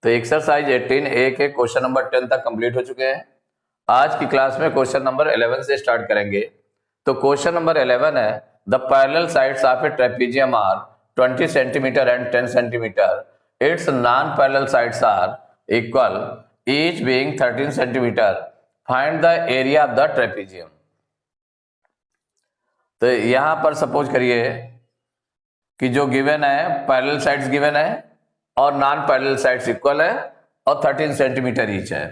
तो एक्सरसाइज 18 ए के question number 10 तक कंप्लीट हो चुके हैं। आज की क्लास में क्वेश्चन नंबर 11 से स्टार्ट करेंगे। तो क्वेश्चन नंबर 11 है, the parallel sides of a trapezium are 20 centimetre and 10 centimetre. Its non parallel sides are equal, each being 13 centimetre. Find the area of the trapezium. तो यहां पर suppose करिए कि जो गिवन है पैरेलल साइड्स गिवन है और नॉन पैरेलल साइड्स इक्वल है और 13 सेंटीमीटर ईच है।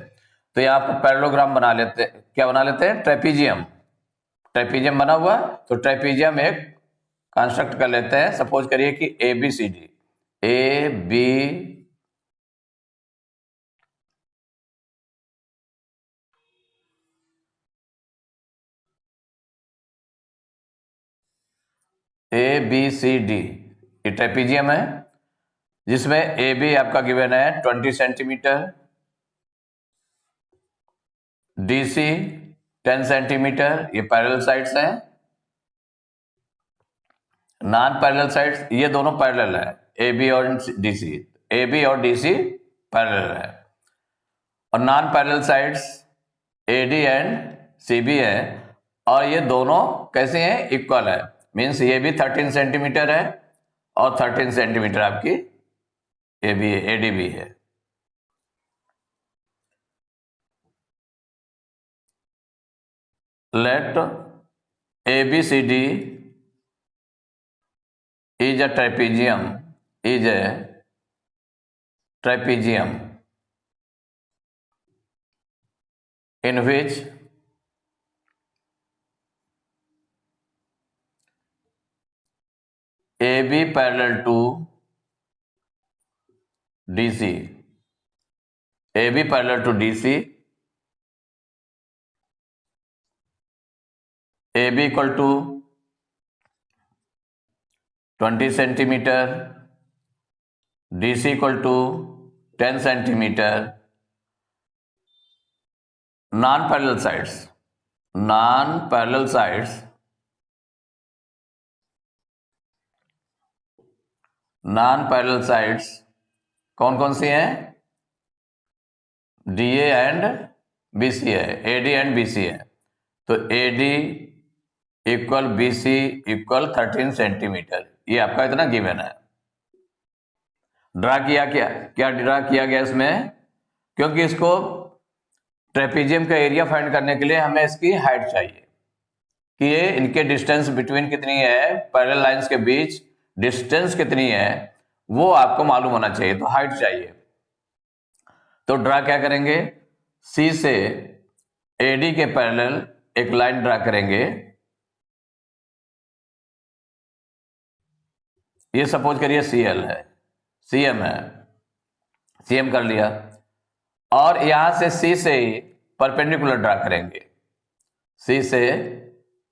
तो यहाँ पर पैरेललोग्राम बना लेते हैं। क्या बना लेते हैं? ट्रेपीजियम। ट्रेपीजियम बना हुआ, तो ट्रेपीजियम एक कंस्ट्रक्ट कर लेते हैं। सपोज करिए कि A B C D, A B C D, ये ट्रेपीजियम है जिसमें ए बी आपका गिवन है 20 सेंटीमीटर, डीसी 10 सेंटीमीटर। ये पैरेलल साइड्स हैं। नॉन पैरेलल साइड्स ये दोनों पैरेलल है, ए बी और डीसी। ए बी और डीसी पैरेलल है। और non parallel sides A D and C B है, और ये दोनों कैसे हैं? इक्वल है। मीन्स ये भी 13 सेंटीमीटर है और 13 सेंटीमीटर आपकी A B A D B है। Let A B C D is a trapezium in which AB parallel to DC, AB parallel to DC, AB equal to 20 centimetre, DC equal to 10 centimetre. Non parallel sides कौन कौन सी हैं? DA and BC है, AD and BC है। तो AD equal BC equal 13 centimetre. ये आपका इतना given है। ड्रा किया क्या ड्रा किया गया इसमें? क्योंकि इसको ट्रेपीजियम का एरिया फाइंड करने के लिए हमें इसकी हाइट चाहिए कि ये इनके डिस्टेंस बिटवीन कितनी है, पैरेलल लाइंस के बीच डिस्टेंस कितनी है, वो आपको मालूम होना चाहिए। तो हाइट चाहिए। तो ड्रा क्या करेंगे? C से AD के पैरेलल एक लाइन ड्रा करेंगे। ये सपोज करिए CL है, CM है, CM कर लिया। और यहां से C से ही परपेंडिकुलर ड्रा करेंगे। C से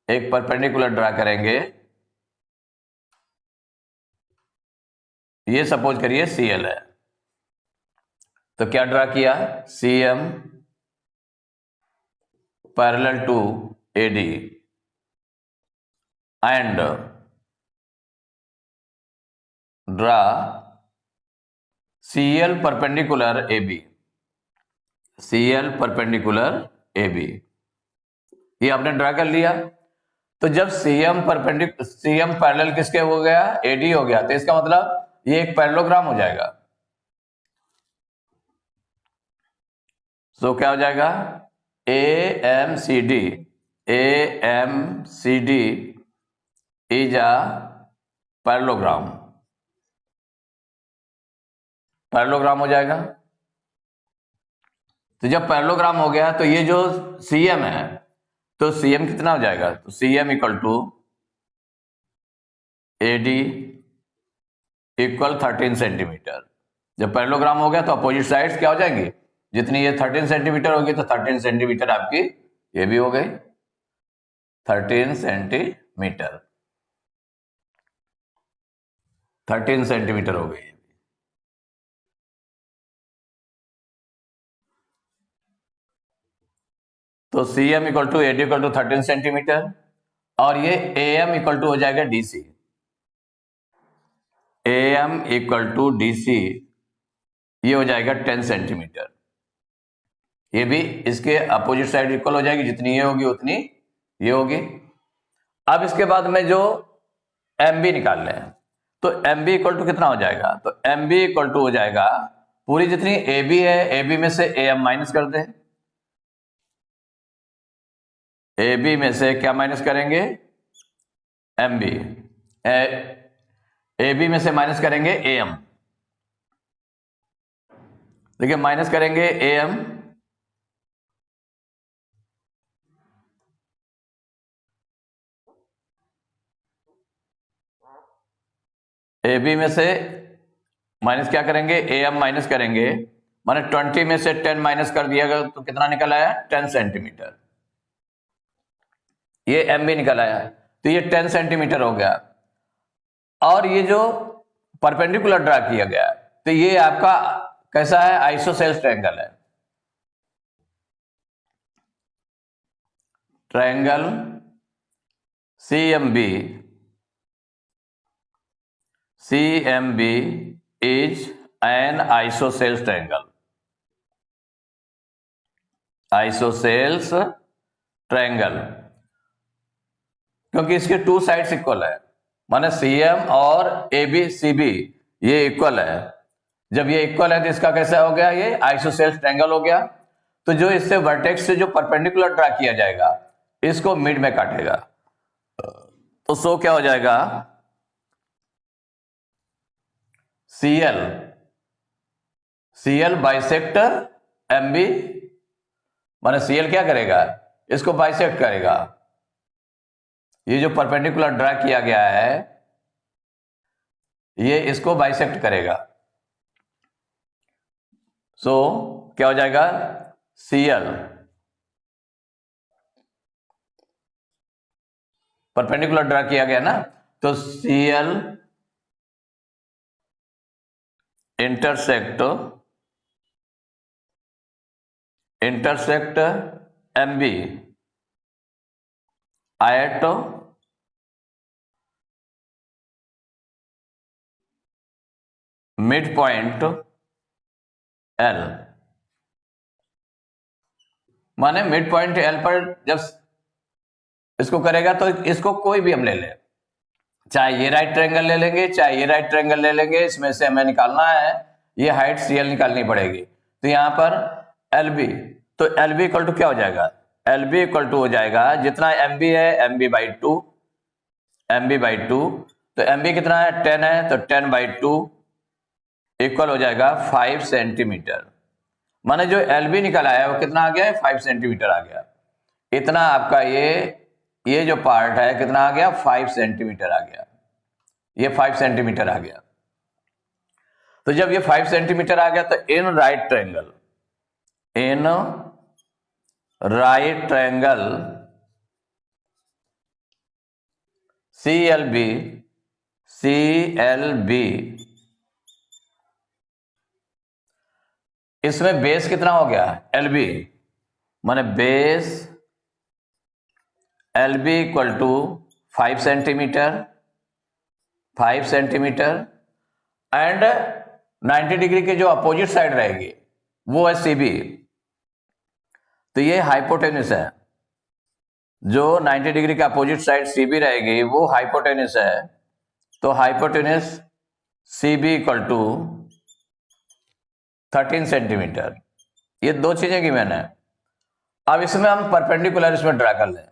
एक परपेंडिकुलर ड्रा करेंगे। ये सपोज करिए CL है। तो क्या ड्रा किया? CM parallel to AD and draw CL perpendicular AB, CL perpendicular AB। ये आपने ड्रा कर लिया। तो जब CM पैरेलल किसके हो गया? AD हो गया। तो इसका मतलब ये एक पैरेललोग्राम हो जाएगा। तो क्या हो जाएगा? AMCD इज अ पैरेललोग्राम हो जाएगा। तो जब पैरेललोग्राम हो गया तो ये जो CM है, तो CM कितना हो जाएगा? तो CM equal to AD equal 13 centimetre. जब पैरेललोग्राम हो गया तो अपोजिट साइड्स क्या हो जाएंगी? जितनी ये 13 सेंटीमीटर होगी तो 13 सेंटीमीटर आपकी ये भी हो गई 13 सेंटीमीटर, 13 सेंटीमीटर हो गई। तो CM equal to AD equal to 13 centimetre, और ये AM इक्वल टू हो जाएगा DC। AM equal to DC ये हो जाएगा 10 सेंटीमीटर। ये भी इसके अपोजिट साइड इक्वल हो जाएगी, जितनी ये होगी उतनी ये होगी। अब इसके बाद में जो एम बी निकाल लें, तो एम बी इक्वल टू कितना हो जाएगा, तो एम बी इक्वल टू हो जाएगा पूरी जितनी ए बी है, ए बी में से ए एम माइनस कर दें। ए बी में से क्या माइनस करेंगे, एम बी। ए बी में से माइनस करेंगे ए एम। देखिए माइनस करेंगे ए एम, ए बी में से माइनस क्या करेंगे, ए एम माइनस करेंगे, माने 20 में से 10 माइनस कर दिया गया तो कितना निकल आया, 10 सेंटीमीटर। ये एम बी निकल आया, तो ये 10 सेंटीमीटर हो गया। और ये जो परपेंडिकुलर ड्रा किया गया, तो ये आपका कैसा है, आइसोसेल्स ट्रायंगल है। Triangle CMB is an isosceles triangle। Isosceles triangle, क्योंकि इसके टू साइड्स इक्वल है, माने CM और AB CB ये इक्वल है। जब ये इक्वल है तो इसका कैसा हो गया, ये आइसोसेल्स ट्रायंगल हो गया। तो जो इससे वर्टेक्स से जो परपेंडिकुलर ड्रा किया जाएगा, इसको मिड में काटेगा, तो सो क्या हो जाएगा, CL बाइसेक्टर MB, माने CL क्या करेगा, इसको बाइसेक्ट करेगा। ये जो परपेंडिकुलर ड्रा किया गया है ये इसको बाइसेक्ट करेगा। सो क्या हो जाएगा, CL परपेंडिकुलर ड्रा किया गया ना, तो CL intersect MB at mid point L। माने मिड पॉइंट L पर जब इसको करेगा तो इसको कोई भी हम ले लें, चाहे ये राइट ट्रायंगल ले लेंगे, चाहे ये राइट ट्रायंगल ले लेंगे, इसमें से हमें निकालना है, ये हाइट CL निकालनी पड़ेगी। तो यहां पर LB, तो LB इक्वल टू क्या हो जाएगा, LB इक्वल टू हो जाएगा जितना MB है MB बाई 2, तो MB कितना है 10 है, तो 10/2 इक्वल हो जाएगा 5 सेंटीमीटर। माने जो LB निकल आया वो कितना आ गया है, 5 सेंटीमीटर आ गया। इतना आपका ये जो पार्ट है कितना आ गया, 5 सेंटीमीटर आ गया, ये 5 सेंटीमीटर आ गया। तो जब ये 5 सेंटीमीटर आ गया तो इन राइट ट्रायंगल CLB इसमें बेस कितना हो गया, LB, माने base LB equal to 5 centimetre and 90 degree के जो अपोजिट साइड रहेगी वो है CB। तो ये हाइपोटेन्यूस है, जो 90 डिग्री का अपोजिट साइड CB रहेगी वो हाइपोटेन्यूस है। तो hypotenuse CB equal to 13 centimetre. ये दो चीजें गिवन है। अब इसमें हम परपेंडिकुलर इसमें ड्रा कर लें,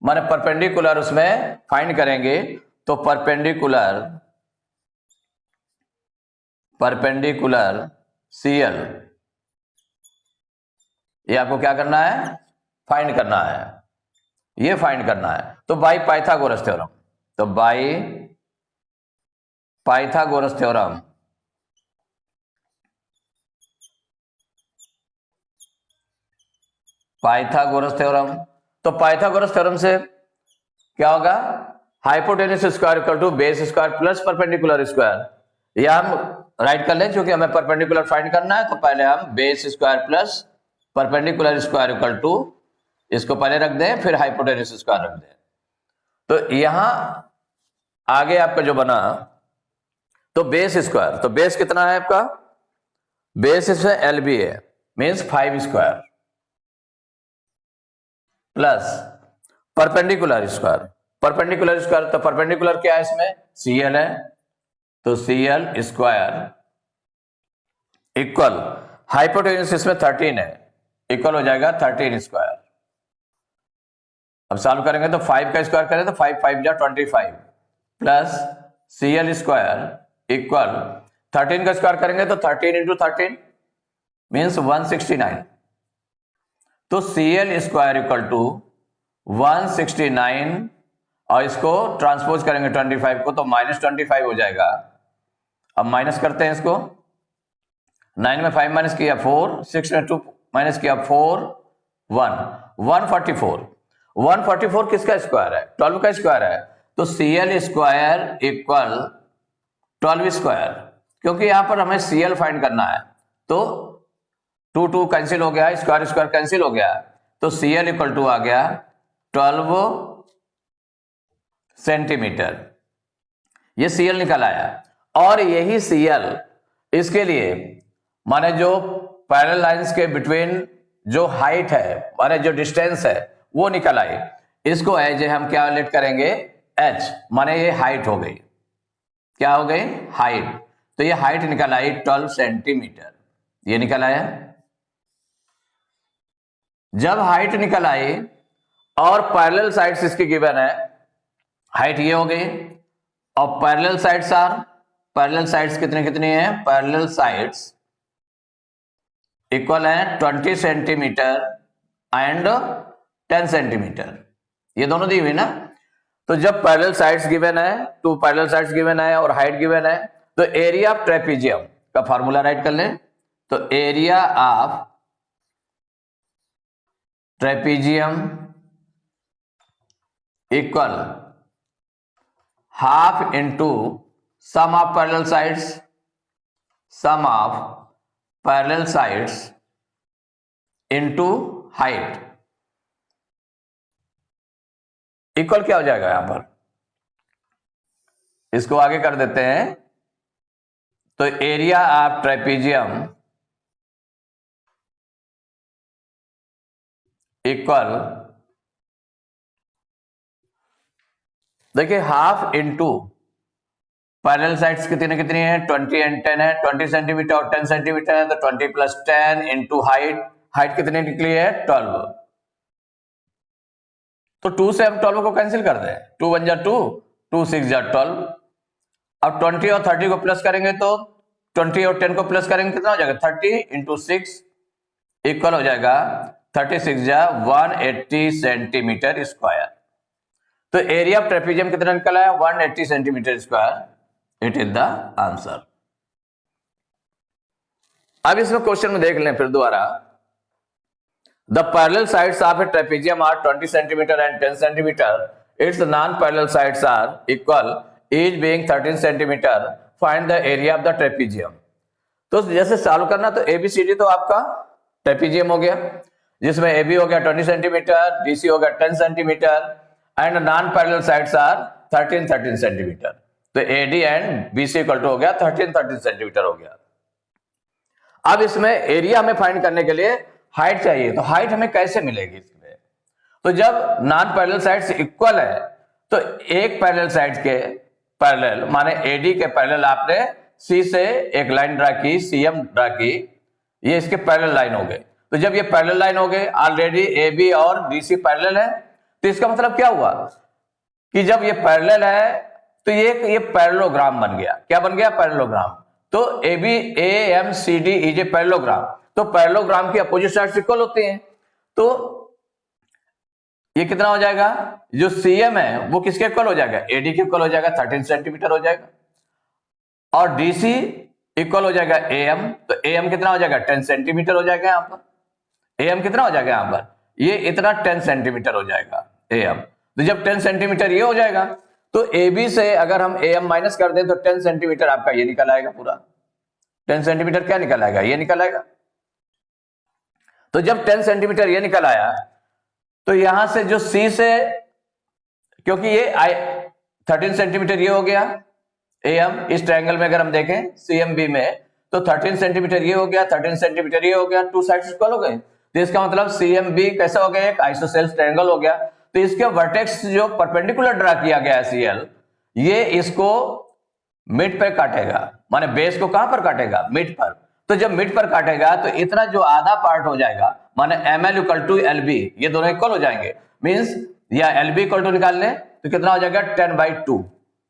माने परपेंडिकुलर उसमें फाइंड करेंगे, तो परपेंडिकुलर CL ये आपको क्या करना है, फाइंड करना है, ये फाइंड करना है। तो बाई पाइथागोरस थ्योरम, तो बाई पाइथागोरस थ्योरम तो पाइथागोरस थ्योरम से क्या होगा, hypotenuse square equal to base square plus perpendicular square. या हम राइट कर लें, क्योंकि हमें परपेंडिकुलर फाइंड करना है, तो पहले हम base square plus perpendicular square equal to, इसको पहले रख दें फिर हाइपोटेन्यूस स्क्वायर रख दें। तो यहां आगे आपका जो बना, तो बेस स्क्वायर, तो बेस कितना है आपका, बेस इसमें एल बी है, means 5 square plus perpendicular square. Perpendicular square, तो परपेंडिकुलर क्या है इसमें, सी एल है, तो C L square equal hypotenuse इसमें 13 है, इक्वल हो जाएगा 13 स्क्वायर। अब सॉल्व करेंगे तो 5 का स्क्वायर करें तो 5 5 जा 25 plus C L square equal 13 का स्क्वायर करेंगे तो 13 इंटू 13 मीन्स 169। तो C L square equal to 169 और इसको ट्रांसपोज करेंगे 25 को तो -25 हो जाएगा। अब माइनस करते हैं इसको, 9 में 5 माइनस किया 4, 6 में 2 माइनस किया 4, 1 144। 144 किसका स्क्वायर है, 12 का स्क्वायर है, तो C L square equal 12 square, क्योंकि यहां पर हमें सी एल फाइंड करना है। तो 2 2 कैंसिल हो गया, स्क्वायर स्क्वायर कैंसिल हो गया, तो सी एल इक्वल टू आ गया 12 सेंटीमीटर। ये सी एल निकल आया। और यही सी एल इसके लिए माने जो पैरेलल लाइंस के बिटवीन जो हाइट है माने जो डिस्टेंस है वो निकल आई। इसको एज हम क्या लेट करेंगे, एच, माने ये हाइट हो गई, क्या हो गई, हाइट। तो ये हाइट निकल आई 12 सेंटीमीटर, ये निकल आया। जब हाइट निकल आई और पैरेलल साइड्स इसकी गिवन है, हाइट ये हो गई और parallel sides are, parallel sides कितनी कितनी है, पैरेलल साइड्स इक्वल है 20 सेंटीमीटर एंड 10 सेंटीमीटर, ये दोनों दी हुई ना। तो जब पैरेलल साइड्स गिवन है, 2 पैरेलल साइड्स गिवन है और हाइट गिवन है, तो एरिया ऑफ ट्रेपीजियम का फार्मूला राइट कर लें। तो area of trapezium equal half into sum of parallel sides, sum of parallel sides into height, equal क्या हो जाएगा यहां पर, इसको आगे कर देते हैं। तो एरिया ऑफ ट्रेपीजियम इक्वल, देखिए हाफ इंटू पैरेलल साइड्स कितनी कितनी है, 20 एंड 10 है, 20 सेंटीमीटर और 10 सेंटीमीटर है, तो 20 प्लस 10 इंटू हाइट, हाइट कितनी निकली है 12। तो 2 से हम 12 को कैंसिल कर दें, 2 1 जा 2, 2 6 जा 12। अब 20 और 30 को प्लस करेंगे तो 20 और 10 को प्लस करेंगे कितना हो जाएगा, 30 इंटू 6 इक्वल हो जाएगा 36 जा 180 सेंटीमीटर स्क्वायर। तो एरिया ऑफ ट्रेपीजियम कितना निकला है, 180 centimetre square, it is the answer. अब इसमें क्वेश्चन में देख लें फिर दोबारा, the parallel sides of a trapezium are 20 centimetre and 10 centimetre, its non parallel sides are equal, each being 13 centimetre, find the area of the trapezium. तो जैसे solve करना, तो एबीसीडी तो आपका ट्रेपीजियम हो गया, जिसमें ए बी हो गया 20 सेंटीमीटर, बीसी हो गया 10 centimetre and non parallel sides are 13 centimetre. तो AD and BC equal to हो गया 13 सेंटीमीटर हो गया। अब इसमें एरिया हमें फाइंड करने के लिए हाइट चाहिए, तो हाइट हमें कैसे मिलेगी इसमें, तो जब नॉन पैरेलल साइड्स इक्वल है तो एक पैरेलल साइड के पैरेलल माने एडी के पैरेलल आपने सी से एक लाइन ड्रा की, सीएम ड्रा की, ये इसके पैरेलल लाइन हो गए। तो जब ये पैरेलल लाइन हो गए, ऑलरेडी ए बी और बीसी पैरेलल है, तो इसका मतलब क्या हुआ कि जब ये पैरेलल है तो ये पैरेललोग्राम बन गया। क्या बन गया, पैरेललोग्राम। तो A B A M C D is a parallelogram, तो पैरेललोग्राम की अपोजिट साइड्स इक्वल होते हैं। तो ये कितना हो जाएगा, जो सीएम है वो किसके इक्वल हो जाएगा, एडी के इक्वल हो जाएगा, 13 सेंटीमीटर हो जाएगा, और डीसी इक्वल हो जाएगा एएम, तो एएम कितना हो जाएगा 10 सेंटीमीटर हो जाएगा। यहां पर एएम कितना हो जाएगा, यहां पर ये इतना 10 सेंटीमीटर हो जाएगा एएम। तो जब 10 सेंटीमीटर ये हो जाएगा, तो ए बी से अगर हम एएम माइनस कर दें तो 10 सेंटीमीटर आपका ये निकल आएगा, पूरा 10 सेंटीमीटर क्या निकल आएगा, ये निकल आएगा। तो जब 10 सेंटीमीटर ये निकल आया, तो यहां से जो सी से, क्योंकि ये 13 सेंटीमीटर ये हो गया एएम, इस ट्रायंगल में अगर हम देखें सीएमबी में, तो 13 सेंटीमीटर ये हो गया, 13 सेंटीमीटर ये हो गया, 2 साइड्स इक्वल हो गए। तो इसका मतलब CMB कैसा हो गया, एक आइसोसेल्स ट्रायंगल हो गया। तो इसके वर्टेक्स जो परपेंडिकुलर ड्रा किया गया है CL, ये इसको मिड पर काटेगा, माने बेस को कहां पर काटेगा, मिड पर। तो जब मिड पर काटेगा तो इतना जो आधा पार्ट हो जाएगा, माने ML इक्वल टू LB, ये दोनों इक्वल हो जाएंगे। मींस या LB इक्वल टू निकाल लें तो कितना हो जाएगा 10/2,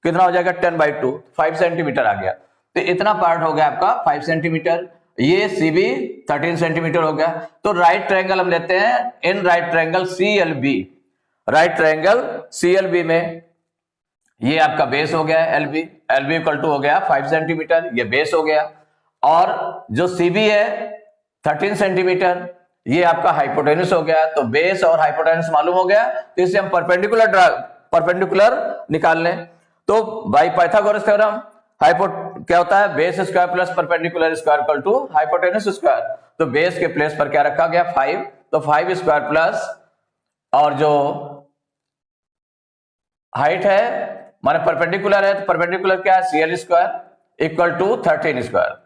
कितना हो जाएगा 10/2, 5 सेंटीमीटर आ गया। तो इतना पार्ट हो गया आपका 5 सेंटीमीटर, ये CB 13 सेंटीमीटर हो गया। तो राइट ट्रायंगल हम लेते हैं, इन right triangle CLB, right triangle CLB में ये आपका बेस हो गया है LB इक्वल टू हो गया 5 सेंटीमीटर, ये बेस हो गया। और जो CB है 13 सेंटीमीटर, ये आपका हाइपोटेनस हो गया। तो बेस और हाइपोटेनस मालूम हो गया, तो इसे हम परपेंडिकुलर निकाल लें। तो बाय पाइथागोरस थ्योरम क्या होता है, base square plus perpendicular square equal to hypotenuse square. तो बेस के प्लेस पर क्या रखा गया 5, तो 5 स्क्वायर प्लस और जो हाइट है माने परपेंडिकुलर है, तो परपेंडिकुलर क्या है CL square equal to 13 square.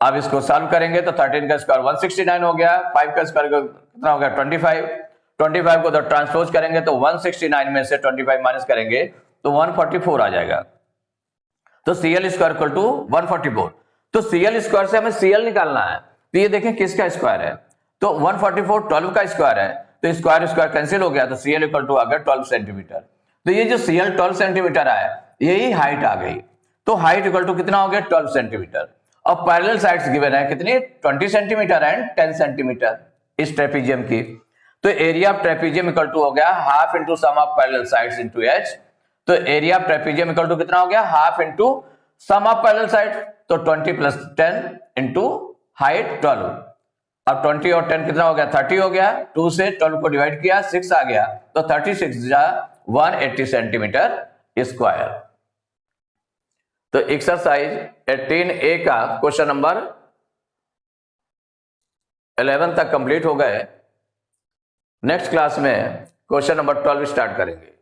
अब इसको सॉल्व करेंगे तो 13 का स्क्वायर 169 हो गया, 5 का स्क्वायर कितना हो गया 25 को तो ट्रांसपोज करेंगे तो 169 में से 25 माइनस करेंगे तो 144 आ जाएगा। तो CL स्क्वायर इक्वल टू 144। तो CL स्क्वायर से हमें CL निकालना है। तो ये देखें किसका स्क्वायर है, तो 144 12 का स्क्वायर है, तो स्क्वायर स्क्वायर कैंसिल हो गया, तो CL इक्वल टू आ गया 12 सेंटीमीटर। तो ये जो CL 12 सेंटीमीटर आया, यही हाइट आ गई। तो हाइट इक्वल टू कितना हो गया 12 सेंटीमीटर। और पैरेलल साइड्स गिवन है कितनी, 20 सेंटीमीटर एंड 10 सेंटीमीटर इस ट्रेपीजियम की। तो area of trapezium equal to हो गया half into sum of parallel sides into H। तो area of trapezium equal to कितना हो गया, half into sum of parallel side, तो 20 प्लस 10 इंटू हाइट 12। अब 20 और 10 कितना हो गया 30 हो गया, 2 से 12 को डिवाइड किया 6 आ गया, तो 36 180 सेंटीमीटर स्क्वायर। तो एक्सरसाइज 18A का क्वेश्चन नंबर 11 तक कंप्लीट हो गए। नेक्स्ट क्लास में क्वेश्चन नंबर 12 स्टार्ट करेंगे।